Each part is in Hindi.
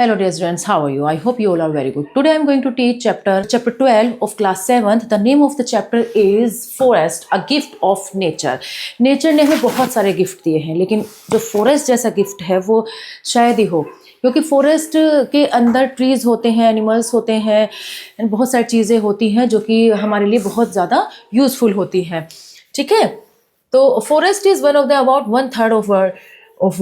Hello dear students, how are you? I hope you all are very good. Today I am going to teach chapter 12 of class 7th. The name of the chapter is Forest, a gift of nature. Nature ने हमें बहुत सारे गिफ्ट दिए हैं, लेकिन जो फॉरेस्ट जैसा गिफ्ट है वो शायद ही हो, क्योंकि फॉरेस्ट के अंदर ट्रीज होते हैं, एनिमल्स होते हैं, बहुत सारी चीज़ें होती हैं जो कि हमारे लिए बहुत ज़्यादा यूजफुल होती हैं. ठीक है, तो forest is one of the about 1/3 of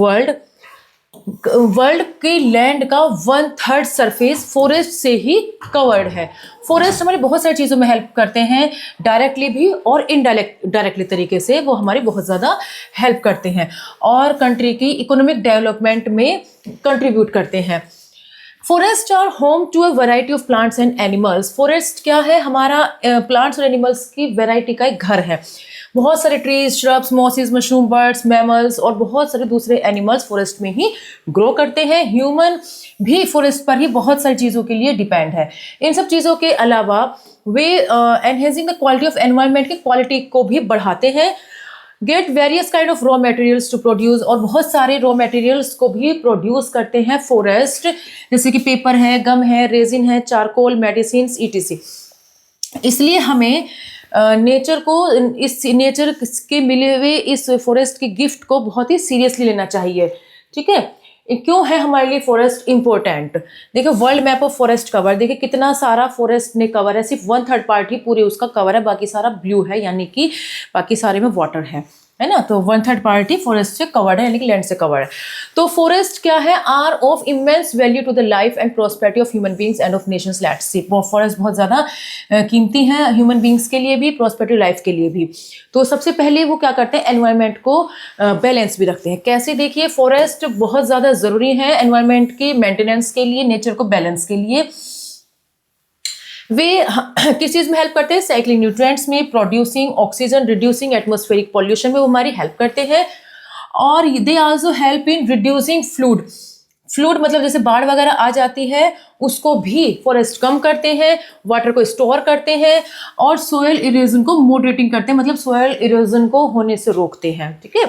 world की लैंड का 1/3 सरफेस फॉरेस्ट से ही कवर्ड है. फॉरेस्ट हमारी बहुत सारी चीज़ों में हेल्प करते हैं, डायरेक्टली भी और डायरेक्टली तरीके से वो हमारी बहुत ज़्यादा हेल्प करते हैं और कंट्री की इकोनॉमिक डेवलपमेंट में कंट्रीब्यूट करते हैं. Forest are home to a variety of plants and animals. Forest क्या है? हमारा प्लांट्स और एनिमल्स की वैरायटी का एक घर है. बहुत सारे trees, shrubs, mosses, mushroom, birds, mammals और बहुत सारे दूसरे एनिमल्स फॉरेस्ट में ही ग्रो करते हैं. ह्यूमन भी फॉरेस्ट पर ही बहुत सारी चीज़ों के लिए डिपेंड है. इन सब चीज़ों के अलावा वे enhancing the quality of environment की क्वालिटी को भी बढ़ाते हैं. Get various kind of raw materials to produce, और बहुत सारे रॉ मटेरियल्स को भी प्रोड्यूस करते हैं फॉरेस्ट, जैसे कि पेपर है, गम है, रेजिन है, चारकोल, मेडिसिन, ईटीसी. इसलिए हमें नेचर को, इस नेचर के मिले हुए इस फॉरेस्ट के गिफ्ट को बहुत ही सीरियसली लेना चाहिए. ठीक है, क्यों है हमारे लिए फॉरेस्ट इंपॉर्टेंट? देखिए, world map of forest cover, देखिए कितना सारा फॉरेस्ट ने कवर है. सिर्फ 1/3 पार्ट ही पूरे उसका कवर है, बाकी सारा ब्लू है, यानी कि बाकी सारे में वाटर है ना. तो 1/3 पार्ट ही फॉरेस्ट से कवर्ड है, यानी कि लैंड से कवर्ड है. तो फॉरेस्ट क्या है? Are of immense value to the life and prosperity of human beings and of nations. Let's see, forest बहुत ज़्यादा कीमती है ह्यूमन बींग्स के लिए भी, प्रोस्पेरिटी लाइफ के लिए भी. तो सबसे पहले वो क्या करते हैं? एनवायरनमेंट को बैलेंस भी रखते हैं. कैसे? देखिए, फॉरेस्ट बहुत ज़्यादा ज़रूरी है एनवायरनमेंट की मेंटेनेंस के लिए, नेचर को बैलेंस के लिए. वे किस चीज़ में हेल्प करते हैं? साइक्लिंग न्यूट्रिएंट्स में, producing oxygen, reducing atmospheric pollution में वो हमारी हेल्प करते हैं. और they also help in reducing fluid मतलब जैसे बाढ़ वगैरह आ जाती है उसको भी फॉरेस्ट कम करते हैं, वाटर को स्टोर करते हैं और सोयल इरोजन को मॉडरेटिंग करते हैं, मतलब सोयल इरोजन को होने से रोकते हैं. ठीक है,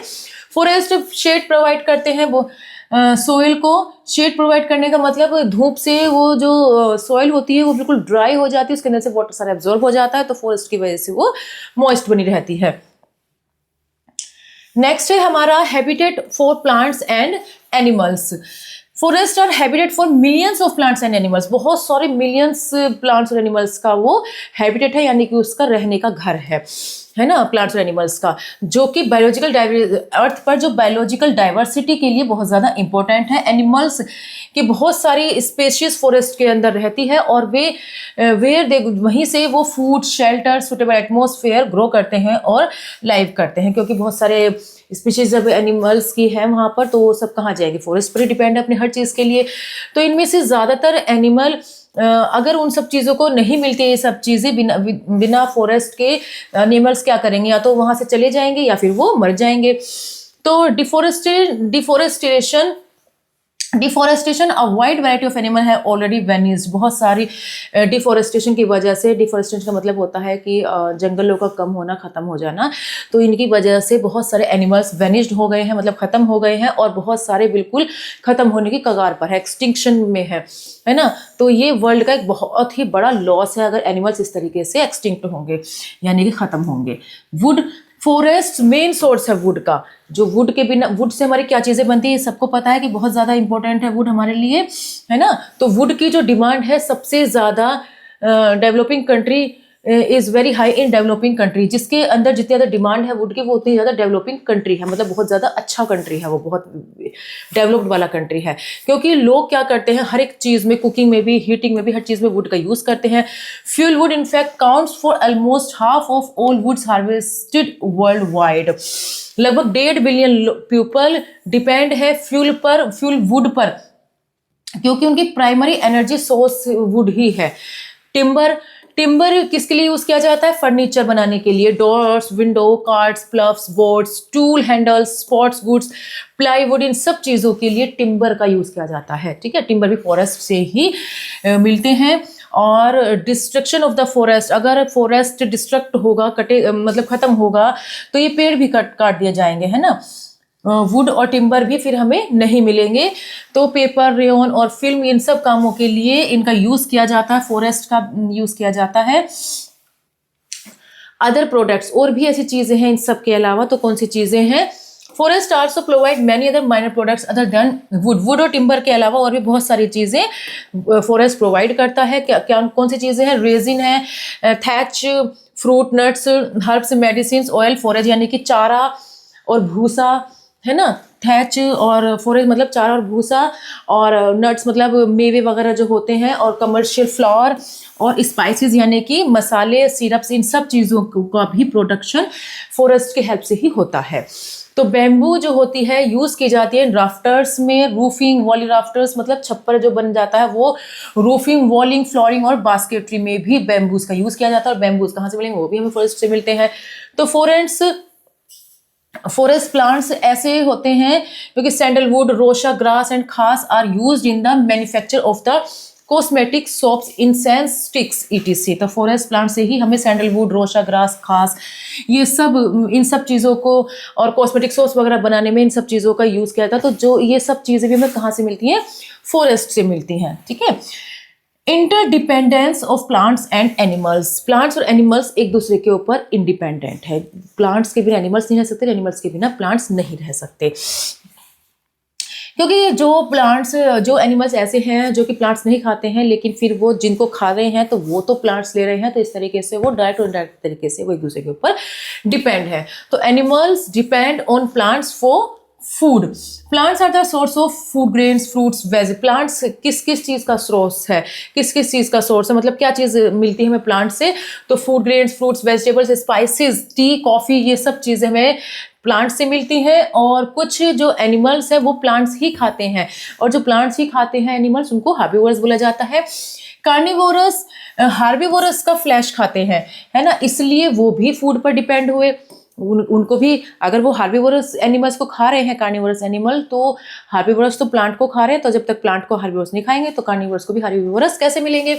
फॉरेस्ट शेड प्रोवाइड करते हैं. वो सोइल को शेड प्रोवाइड करने का मतलब धूप से वो जो सोइल होती है वो बिल्कुल ड्राई हो जाती है, उसके अंदर से वाटर सारा एब्जॉर्ब हो जाता है, तो फॉरेस्ट की वजह से वो मॉइस्ट बनी रहती है. नेक्स्ट है हमारा habitat for plants and animals. Forest are habitat for millions of plants and animals. बहुत सारे मिलियंस प्लांट्स और एनिमल्स का वो हैबिटेट है, यानी कि उसका रहने का घर है ना, प्लांट्स और एनिमल्स का, जो कि बायोलॉजिकल अर्थ पर जो बायोलॉजिकल डाइवर्सिटी के लिए बहुत ज़्यादा इंपॉर्टेंट है. एनिमल्स की बहुत सारी स्पेशीज फॉरेस्ट के अंदर रहती है और वे वहीं से वो food, shelter, suitable atmosphere grow करते हैं और लाइव करते हैं, क्योंकि बहुत सारे स्पीशीज जब एनिमल्स की है वहाँ पर, तो वो सब कहाँ जाएगी? फॉरेस्ट पर ही डिपेंड है अपनी हर चीज़ के लिए. तो इनमें से ज़्यादातर एनिमल अगर उन सब चीज़ों को नहीं मिलती, ये सब चीज़ें बिना फॉरेस्ट के एनिमल्स क्या करेंगे? या तो वहाँ से चले जाएंगे या फिर वो मर जाएंगे. तो deforestation a wide variety of animal है ऑलरेडी वेनिस्ड. बहुत सारी डिफॉरेस्टेशन की वजह से, डिफॉरेस्टेशन का मतलब होता है कि जंगलों का कम होना, ख़त्म हो जाना, तो इनकी वजह से बहुत सारे एनिमल्स वेनिस्ड हो गए हैं, मतलब ख़त्म हो गए हैं, और बहुत सारे बिल्कुल ख़त्म होने की कगार पर है, एक्सटिंक्शन में है ना. तो ये वर्ल्ड का एक बहुत ही बड़ा लॉस है अगर एनिमल्स इस तरीके से एक्सटिंक्ट होंगे, यानी कि ख़त्म होंगे. वुड, फॉरेस्ट मेन सोर्स है वुड का. जो वुड के बिना, वुड से हमारी क्या चीज़ें बनती है सबको पता है कि बहुत ज़्यादा इंपॉर्टेंट है वुड हमारे लिए, है ना. तो वुड की जो डिमांड है सबसे ज़्यादा developing country is very high in developing country. जिसके अंदर जितनी ज़्यादा डिमांड है वुड की, वो उतनी ज़्यादा डेवलपिंग कंट्री है, मतलब बहुत ज़्यादा अच्छा कंट्री है, वो बहुत डेवलप्ड वाला कंट्री है. क्योंकि लोग क्या करते हैं, हर एक चीज़ में, कुकिंग में भी, हीटिंग में भी, हर चीज़ में वुड का यूज़ करते हैं. Fuel wood in fact counts for almost half of all woods harvested worldwide. लगभग 1.5 बिलियन पीपल डिपेंड है फ्यूल वुड पर, क्योंकि उनकी प्राइमरी एनर्जी सोर्स वुड ही है. टिम्बर किसके लिए यूज किया जाता है? फर्नीचर बनाने के लिए. डोर्स, विंडो, कार्ड्स, प्लफ्स, boards, tool handles, sports goods, plywood, इन सब चीज़ों के लिए टिम्बर का यूज़ किया जाता है. ठीक है, टिम्बर भी फॉरेस्ट से ही मिलते हैं. और डिस्ट्रक्शन ऑफ द फॉरेस्ट, अगर फॉरेस्ट डिस्ट्रक्ट होगा, मतलब ख़त्म होगा, तो ये पेड़ भी काट दिए जाएंगे, है ना. वुड और टिम्बर भी फिर हमें नहीं मिलेंगे। तो पेपर, रेयन और फिल्म, इन सब कामों के लिए इनका यूज़ किया जाता है, फॉरेस्ट का यूज़ किया जाता है। अदर प्रोडक्ट्स, और भी ऐसी चीज़ें हैं इन सब के अलावा, तो कौन सी चीज़ें हैं? Forest also provide many other minor products other than would. Would और टिम्बर के अलावा और भी बहुत सारी चीज़ें फॉरेस्ट प्रोवाइड करता है। क्या क्या कौन सी चीज़ें हैं? रेजिन है, thatch, fruit, nuts, herbs, medicine, oil, forage यानी कि चारा और भूसा, है ना। थैच और फॉरेज मतलब चारा और भूसा, और नट्स मतलब मेवे वगैरह जो होते हैं, और कमर्शियल फ्लावर और स्पाइसेस यानी कि मसाले, सिरप्स, इन सब चीज़ों का भी प्रोडक्शन फॉरेस्ट के हेल्प से ही होता है। तो बैम्बू जो होती है यूज़ की जाती है राफ्टर्स में, रूफिंग, वॉली राफ्टर्स मतलब छप्पर जो बन जाता है वो, रूफिंग, वॉलिंग, फ्लोरिंग और बास्केटरी में भी बैम्बूज का यूज़ किया जाता है। और बैम्बूज कहाँ से मिलेंगे? वो भी हमें फॉरेस्ट से मिलते हैं। तो फॉरेस्ट प्लांट्स ऐसे होते हैं क्योंकि sandalwood, rosha grass and khus are used in the manufacture of the cosmetic, soaps, incense sticks etc। तो फॉरेस्ट प्लांट से ही हमें सैंडलवुड, रोशा ग्रास, खास, ये सब, इन सब चीज़ों को, और कॉस्मेटिक सोप्स वगैरह बनाने में इन सब चीज़ों का यूज़ किया जाता है। तो जो ये सब चीज़ें भी हमें कहाँ से मिलती हैं? फॉरेस्ट से मिलती हैं। ठीक है। Interdependence of plants and animals, plants और एनिमल्स एक दूसरे के ऊपर इंडिपेंडेंट है। प्लांट्स के बिना एनिमल्स नहीं रह सकते, एनिमल्स के बिना प्लांट्स नहीं रह सकते। क्योंकि जो एनिमल्स ऐसे हैं जो कि प्लांट्स नहीं खाते हैं, लेकिन फिर वो जिनको खा रहे हैं तो वो तो प्लांट्स ले रहे हैं, तो इस तरीके से वो डायरेक्ट और इनडायरेक्ट तरीके से वो एक दूसरे के ऊपर डिपेंड है। तो animals depend on plants for food. Plants are the source of food, grains, fruits, veg. प्लांट्स किस किस चीज़ का सोर्स है? किस किस चीज़ का सोर्स है मतलब क्या चीज़ मिलती है हमें प्लांट से? तो food, grains, fruits, vegetables, spices, T, coffee, ये सब चीज़ें हमें प्लांट्स से मिलती हैं। और कुछ जो एनिमल्स हैं वो प्लांट्स ही खाते हैं, और जो प्लांट्स ही खाते हैं एनिमल्स, उनको हार्बीवोरस बोला जाता है। कार्निवोरस हार्बीवोरस का फ्लैश खाते हैं, है ना, इसलिए वो भी फूड पर डिपेंड हुए। उनको भी, अगर वो हार्बीवोरस एनिमल्स को खा रहे हैं, कार्निवोरस एनिमल, तो हार्बीवोरस तो प्लांट को खा रहे हैं, तो जब तक प्लांट को हार्बीवोरस नहीं खाएंगे तो कार्निवोरस को भी हार्बीवोरस कैसे मिलेंगे?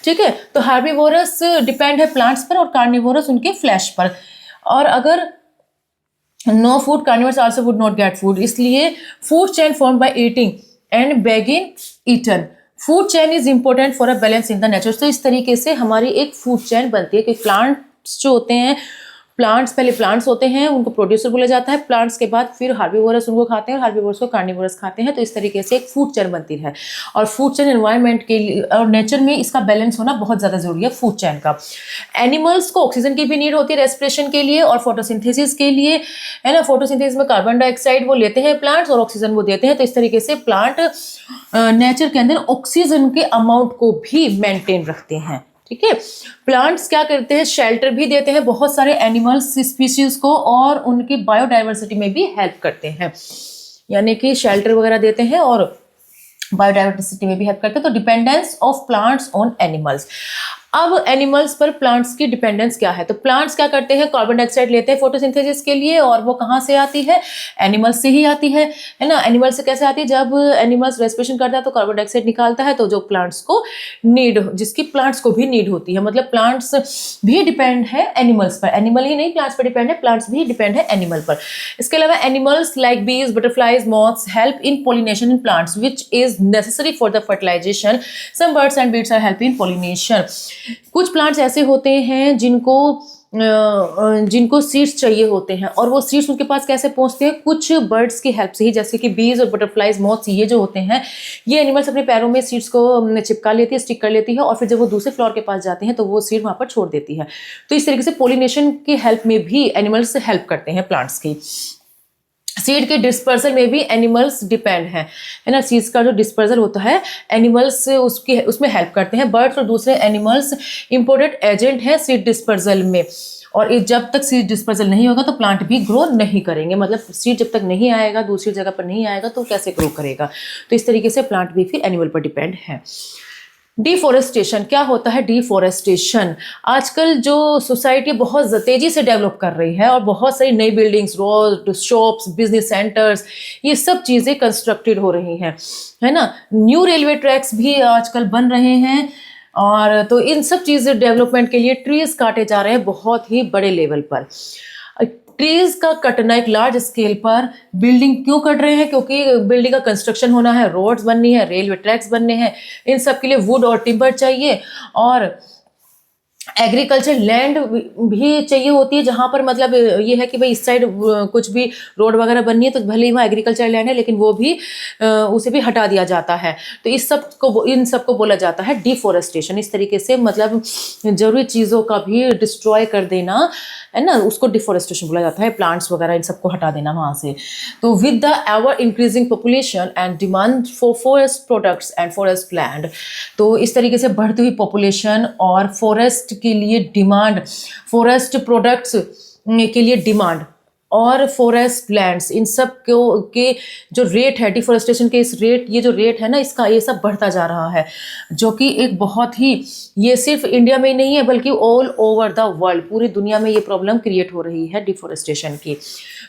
ठीक है। तो हार्बीवोरस डिपेंड है प्लांट्स पर और कार्निवोरस उनके फ्लैश पर। और अगर no food, carnivorous also would not get food. इसलिए food chain form by eating and being eaten. Food chain is important for a balance in the nature. तो इस तरीके से हमारी एक फूड चेन बनती है कि प्लांट्स जो होते हैं, पहले प्लांट्स होते हैं, उनको प्रोड्यूसर बोला जाता है, प्लांट्स के बाद फिर हार्बीवोरस उनको खाते हैं और हार्बीवोरस को कार्निवोरस खाते हैं। तो इस तरीके से एक फूड चेन बनती है। और फूड चेन एनवायरनमेंट के लिए और नेचर में इसका बैलेंस होना बहुत ज़्यादा जरूरी है फूड चेन का। एनिमल्स को ऑक्सीजन की भी नीड होती है रेस्पिरेशन के लिए और फोटोसिंथेसिस के लिए, है ना। फोटोसिंथेसिस में कार्बन डाइऑक्साइड वो लेते हैं प्लांट्स और ऑक्सीजन वो देते हैं। तो इस तरीके से प्लांट नेचर के अंदर ऑक्सीजन के अमाउंट को भी मेंटेन रखते हैं। ठीक है। प्लांट्स क्या करते हैं? शेल्टर भी देते हैं बहुत सारे एनिमल्स स्पीशीज को, और उनकी बायोडाइवर्सिटी में भी हेल्प करते हैं, यानी कि शेल्टर वगैरह देते हैं और बायोडाइवर्सिटी में भी हेल्प करते हैं। तो dependence of plants on animals. अब एनिमल्स पर प्लांट्स की डिपेंडेंस क्या है? तो प्लांट्स क्या करते हैं? कार्बन डाइऑक्साइड लेते हैं फोटोसिंथेसिस के लिए, और वो कहाँ से आती है? एनिमल्स से ही आती है ना। एनिमल्स से कैसे आती है? जब एनिमल्स रेस्पिरेशन करता है तो कार्बन डाइऑक्साइड निकालता है, तो जो प्लांट्स को जिसकी प्लांट्स को भी नीड होती है। मतलब प्लांट्स भी डिपेंड है एनिमल्स पर, एनिमल ही नहीं प्लांट्स पर डिपेंड है, प्लांट्स भी डिपेंड है एनिमल पर। इसके अलावा animals like bees, butterflies, moths help in pollination in plants which is necessary for the fertilization. Some birds and beads are help in pollination. कुछ प्लांट्स ऐसे होते हैं जिनको सीड्स चाहिए होते हैं, और वो सीड्स उनके पास कैसे पहुंचते हैं? कुछ बर्ड्स की हेल्प से ही, जैसे कि बीज और बटरफ्लाइज, मॉथ्स, ये जो होते हैं, ये एनिमल्स अपने पैरों में सीड्स को चिपका लेती है, स्टिक कर लेती है, और फिर जब वो दूसरे फ्लोर के पास जाते हैं तो वो सीड वहां पर छोड़ देती है। तो इस तरीके से पॉलिनेशन की हेल्प में भी एनिमल्स हेल्प करते हैं प्लांट्स की। सीड के डिस्पर्सल में भी एनिमल्स डिपेंड है ना। सीड्स का जो डिस्पर्सल होता है एनिमल्स उसमें हेल्प करते हैं। बर्ड्स और दूसरे एनिमल्स इंपॉर्टेंट एजेंट है सीड डिस्पर्सल में, और जब तक सीड डिस्पर्सल नहीं होगा तो प्लांट भी ग्रो नहीं करेंगे। मतलब सीड जब तक नहीं आएगा, दूसरी जगह पर नहीं आएगा, तो कैसे ग्रो करेगा? तो इस तरीके से प्लांट भी फिर एनिमल पर डिपेंड है। डिफॉरेस्टेशन क्या होता है? डिफॉरेस्टेशन आजकल जो सोसाइटी बहुत तेजी से डेवलप कर रही है, और बहुत सारी नई buildings, road, shops, business centres, ये सब चीज़ें कंस्ट्रक्टेड हो रही हैं, है ना। न्यू रेलवे ट्रैक्स भी आजकल बन रहे हैं, और तो इन सब चीज़ें डेवलपमेंट के लिए ट्रीज काटे जा रहे हैं बहुत ही बड़े लेवल पर। ट्रीज का कटना एक लार्ज स्केल पर, बिल्डिंग क्यों कट रहे हैं? क्योंकि बिल्डिंग का कंस्ट्रक्शन होना है, रोड्स बननी है, रेलवे ट्रैक्स बनने हैं, इन सब के लिए वुड और टिम्बर चाहिए, और एग्रीकल्चर लैंड भी चाहिए होती है, जहाँ पर मतलब ये है कि भाई इस साइड कुछ भी रोड वगैरह बननी है तो भले ही वहाँ एग्रीकल्चर लैंड है, लेकिन वो भी उसे भी हटा दिया जाता है। तो इन सब को बोला जाता है डिफोरेस्टेशन। इस तरीके से मतलब जरूरी चीज़ों का भी डिस्ट्रॉय कर देना, है ना, उसको डिफोरेस्टेशन बोला जाता है, प्लांट्स वगैरह इन सबको हटा देना वहाँ से। तो with the ever increasing population and demand for forest products and forest land, तो इस तरीके से बढ़ती हुई पॉपुलेशन और फॉरेस्ट के लिए डिमांड, फॉरेस्ट प्रोडक्ट्स के लिए डिमांड और फॉरेस्ट लैंड्स, इन सब को के जो रेट है डिफोरेस्टेशन के, इस रेट, ये जो रेट है ना इसका, ये सब बढ़ता जा रहा है, जो कि एक बहुत ही, ये सिर्फ इंडिया में ही नहीं है बल्कि ऑल ओवर द वर्ल्ड, पूरी दुनिया में ये प्रॉब्लम क्रिएट हो रही है डिफोरेस्टेशन की।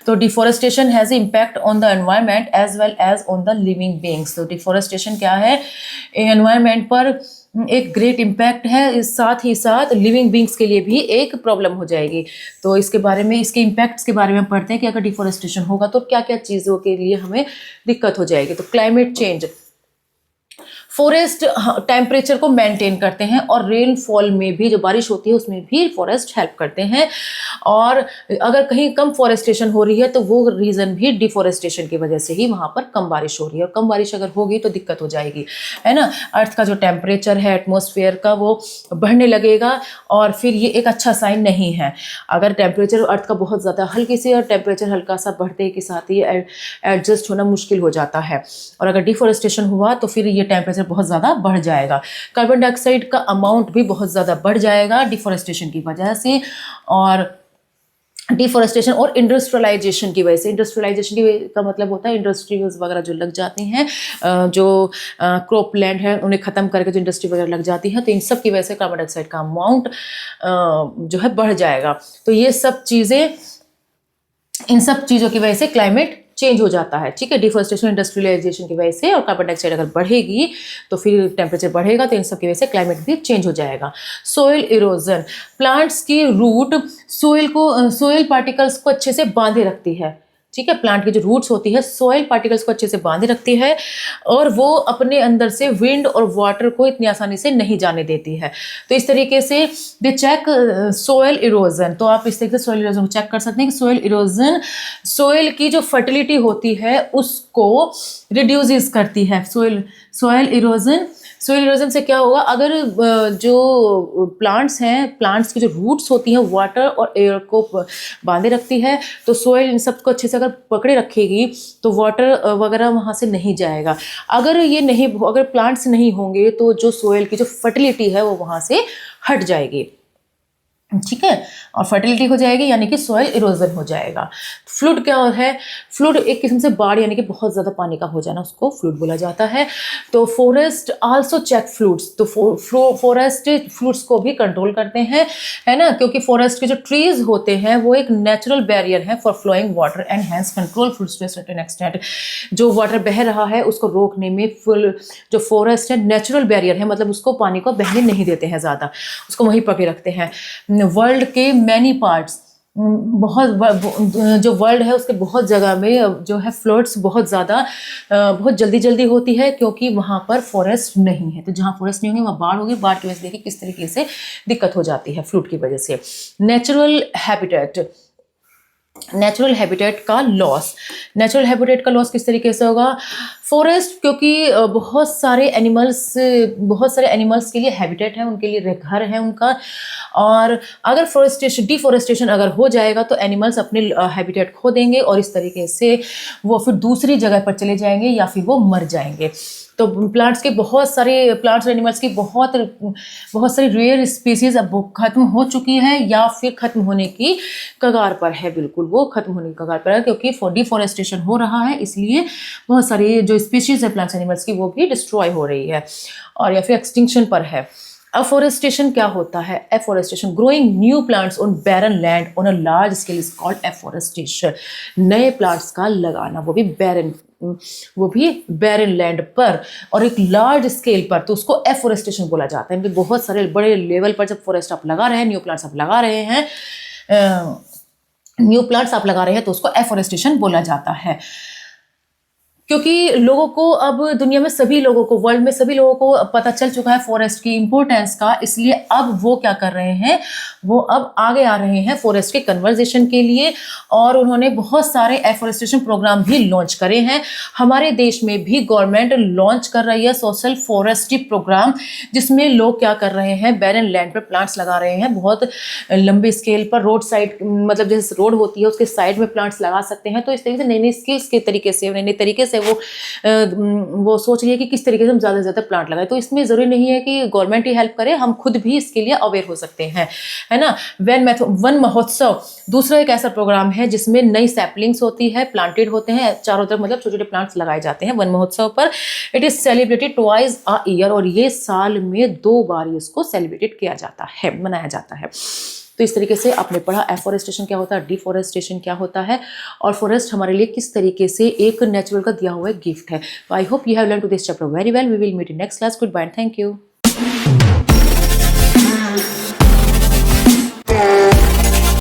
तो deforestation has impact on the environment as well as on the living beings. तो डिफोरेस्टेशन क्या है? एनवायरनमेंट पर एक ग्रेट इम्पैक्ट है, इस साथ ही साथ लिविंग बींग्स के लिए भी एक प्रॉब्लम हो जाएगी। तो इसके बारे में, इसके इम्पैक्ट्स के बारे में पढ़ते हैं कि अगर डिफोरेस्टेशन होगा तो क्या क्या चीज़ों के लिए हमें दिक्कत हो जाएगी। तो क्लाइमेट चेंज, फॉरेस्ट टेम्परेचर को मेंटेन करते हैं और रेनफॉल में भी, जो बारिश होती है उसमें भी फॉरेस्ट हेल्प करते हैं। और अगर कहीं कम फॉरेस्टेशन हो रही है तो वो रीज़न भी डिफॉरेस्टेशन की वजह से ही वहाँ पर कम बारिश हो रही है, और कम बारिश अगर होगी तो दिक्कत हो जाएगी, है ना। अर्थ का जो टेम्परेचर है एटमॉस्फेयर का वो बढ़ने लगेगा, और फिर ये एक अच्छा साइन नहीं है। अगर टेम्परेचर अर्थ का बहुत ज़्यादा, हल्की सी और टेम्परेचर हल्का सा बढ़ते के साथ ही एडजस्ट होना मुश्किल हो जाता है, और अगर डिफॉरेस्टेशन हुआ तो फिर ये टेम्परेचर बहुत ज़्यादा बढ़ जाएगा। कार्बन डाइऑक्साइड का अमाउंट भी बहुत ज़्यादा बढ़ जाएगा डिफॉरेस्टेशन की वजह से, और डिफॉरेस्टेशन और इंडस्ट्रियलाइजेशन की वजह से। इंडस्ट्रियलाइजेशन का मतलब होता है इंडस्ट्रीज वगैरह जो लग जाती हैं, जो क्रॉप लैंड है उन्हें ख़त्म करके जो इंडस्ट्री वगैरह लग जाती है, तो इन सब की वजह से कार्बन डाइऑक्साइड का अमाउंट जो है बढ़ जाएगा। तो ये सब चीज़ें, इन सब चीज़ों की वजह से क्लाइमेट चेंज हो जाता है, ठीक है। डिफॉरेस्टेशन, इंडस्ट्रियलाइजेशन की वजह से, और कार्बन डाइऑक्साइड अगर बढ़ेगी तो फिर टेम्परेचर बढ़ेगा, तो इन सब की वजह से क्लाइमेट भी चेंज हो जाएगा। सोइल इरोजन, प्लांट्स की रूट सोइल पार्टिकल्स को अच्छे से बांधे रखती है, ठीक है। प्लांट की जो रूट्स होती है सोइल पार्टिकल्स को अच्छे से बांधे रखती है, और वो अपने अंदर से विंड और वाटर को इतनी आसानी से नहीं जाने देती है। तो इस तरीके से दे चेक सोइल इरोजन। तो आप इस तरीके से सोइल इरोजन को चेक कर सकते हैं कि सोइल इरोजन सोइल की जो फर्टिलिटी होती है उसको रिड्यूस करती है। सोइल इरोजन से क्या होगा? अगर जो प्लांट्स हैं, प्लांट्स की जो रूट्स होती हैं वाटर और एयर को बांधे रखती है, तो सोइल इन सबको अच्छे से अगर पकड़े रखेगी तो वाटर वगैरह वहाँ से नहीं जाएगा। अगर प्लांट्स नहीं होंगे तो जो सोइल की जो फर्टिलिटी है वो वहाँ से हट जाएगी, ठीक है, और फर्टिलिटी हो जाएगी, यानी कि सॉइल इरोजन हो जाएगा। फ्लूड क्या है? फ्लूड एक किस्म से बाढ़, यानी कि बहुत ज़्यादा पानी का हो जाना, उसको फ्लूड बोला जाता है। तो फॉरेस्ट आल्सो चेक फ्लूड्स, तो फॉरेस्ट फ्लूड्स को भी कंट्रोल करते हैं, है ना, क्योंकि फॉरेस्ट के जो ट्रीज होते हैं वो एक नेचुरल बैरियर है for flowing water and hence control floods to a certain extent. जो वाटर बह रहा है उसको रोकने में जो फॉरेस्ट है नेचुरल बैरियर है, मतलब उसको पानी को बहने नहीं देते हैं ज़्यादा, उसको वहीं पकड़े रखते हैं। वर्ल्ड के मैनी पार्ट्स, जो वर्ल्ड है उसके बहुत जगह में जो है फ्लड्स बहुत जल्दी होती है, क्योंकि वहाँ पर फॉरेस्ट नहीं है। तो जहाँ फॉरेस्ट नहीं होंगे वहाँ बाढ़ होगी, बाढ़ की वजह से देखिए किस तरीके से दिक्कत हो जाती है फ्लड की वजह से। नेचुरल हैबिटेट का लॉस किस तरीके से होगा? फॉरेस्ट, क्योंकि बहुत सारे एनिमल्स के लिए हैबिटेट है, उनके लिए घर है उनका, और अगर डिफॉरेस्टेशन अगर हो जाएगा तो एनिमल्स अपने हैबिटेट खो देंगे, और इस तरीके से वो फिर दूसरी जगह पर चले जाएंगे या फिर वो मर जाएंगे। तो प्लांट्स और एनिमल्स की बहुत सारी रेयर स्पीसीज अब खत्म हो चुकी है या फिर खत्म होने की कगार पर है, बिल्कुल वो खत्म होने की कगार पर है, क्योंकि डिफॉरेस्टेशन हो रहा है, इसलिए बहुत सारी जो स्पीशीज है प्लांट्स एनिमल्स की वो भी डिस्ट्रॉय हो रही है और या फिर एक्सटिंक्शन पर है। एफोरेस्टेशन क्या होता है? Afforestation, growing new plants on barren land on a large scale is called afforestation. नए प्लांट्स का लगाना, वो भी बैरन लैंड पर और एक लार्ज स्केल पर, तो उसको एफोरेस्टेशन बोला जाता है। बहुत सारे बड़े लेवल पर जब फॉरेस्ट आप लगा रहे हैं, न्यू प्लांट्स आप लगा रहे हैं, न्यू प्लांट्स आप लगा रहे हैं तो उसको एफोरेस्टेशन बोला जाता है। क्योंकि लोगों को अब दुनिया में सभी लोगों को, वर्ल्ड में सभी लोगों को पता चल चुका है फॉरेस्ट की इंपॉर्टेंस का, इसलिए अब वो क्या कर रहे हैं, वो अब आगे आ रहे हैं फॉरेस्ट के कन्वर्जेशन के लिए, और उन्होंने बहुत सारे एफोरेस्टेशन प्रोग्राम भी लॉन्च करे हैं। हमारे देश में भी गवर्नमेंट लॉन्च कर रही है सोशल फॉरेस्ट्री प्रोग्राम, जिसमें लोग क्या कर रहे हैं, बैरन लैंड पर प्लांट्स लगा रहे हैं, बहुत लंबे स्केल पर, रोड साइड, मतलब जैसे रोड होती है उसके साइड में प्लांट्स लगा सकते हैं। तो इस तरीके से नई नई स्किल्स के तरीके से, नए नए तरीके से वो सोच रही है कि किस तरीके से हम ज़्यादा से ज़्यादा प्लांट लगाएं। तो इसमें ज़रूरी नहीं है कि गवर्नमेंट ही हेल्प करे, हम खुद भी इसके लिए अवेयर हो सकते हैं, है ना। वन महोत्सव दूसरा एक ऐसा प्रोग्राम है जिसमें नई सैपलिंग्स होती है, प्लांटेड होते हैं चारों तरफ, मतलब छोटे छोटे प्लांट्स लगाए जाते हैं वन महोत्सव पर। It is celebrated twice a year, और ये साल में 2 बार इसको सेलिब्रेटेड किया जाता है, मनाया जाता है। तो इस तरीके से आपने पढ़ा एफोरेस्टेशन क्या होता है, डिफोरेस्टेशन क्या होता है, और फॉरेस्ट हमारे लिए किस तरीके से एक नेचुरल का दिया हुआ गिफ्ट है। तो I hope you have learn to this chapter very well. We will meet in next class. Goodbye, thank you.